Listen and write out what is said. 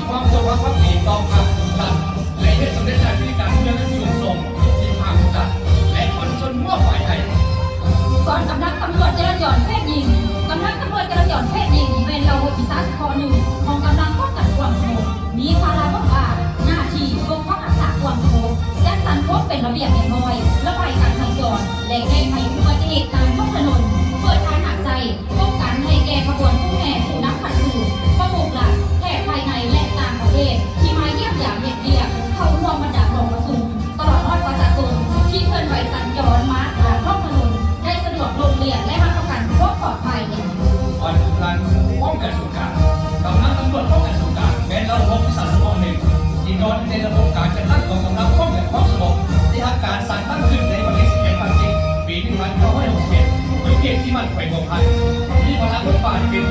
ความจงรักภักดีต่อพรรครัฐและได้สำเร็จหน้าที่การเมืองสูงส่งที่ภาครัฐและคนชนมั่วฝ่ายไทยก่อนกำลังตำรวจจราจรเพศหญิงกำลังตำรวจจราจรเพศหญิงเป็นเราอีสานคอหนึ่งของกำลังป้องกันความสงบมีภาระบ้างว่าหน้าที่ปกป้องรักษาความสงบจัดสรรพบเป็นระเบียบเรียบร้อยระบายการสัญจรและแก้ไขอุบัติเหตุตามท้องถนนเปิดทางหนักใจป้องกันให้แก่ขบวนผู้แห่ผู้นักขัดขืนประมุขหลักแขกภายในและต่างประเทศที่มาเยี่ยมยามเยียบเข้าร่วมบรรดาโรงประชุมตลอดรอดประชาชนที่เคลื่อนไหวสัญจรมาตามท้องถนนได้สะดวกลงเรียนและรับประกันความปลอดภัยก่อนการป้องกันสงครามกำลังตำรวจป้องกันสงครามเป็นระบบวิสาสะหนึ่งที่นอนในระบบการจัดตั้งกองกำลังป้องกันความสงบที่ทางการสั่งตั้งขึ้นในวันที่11 ธันวาคม ปี 1961โดยเขตที่มั่นคงของพันมีพลังบทบาทเป็น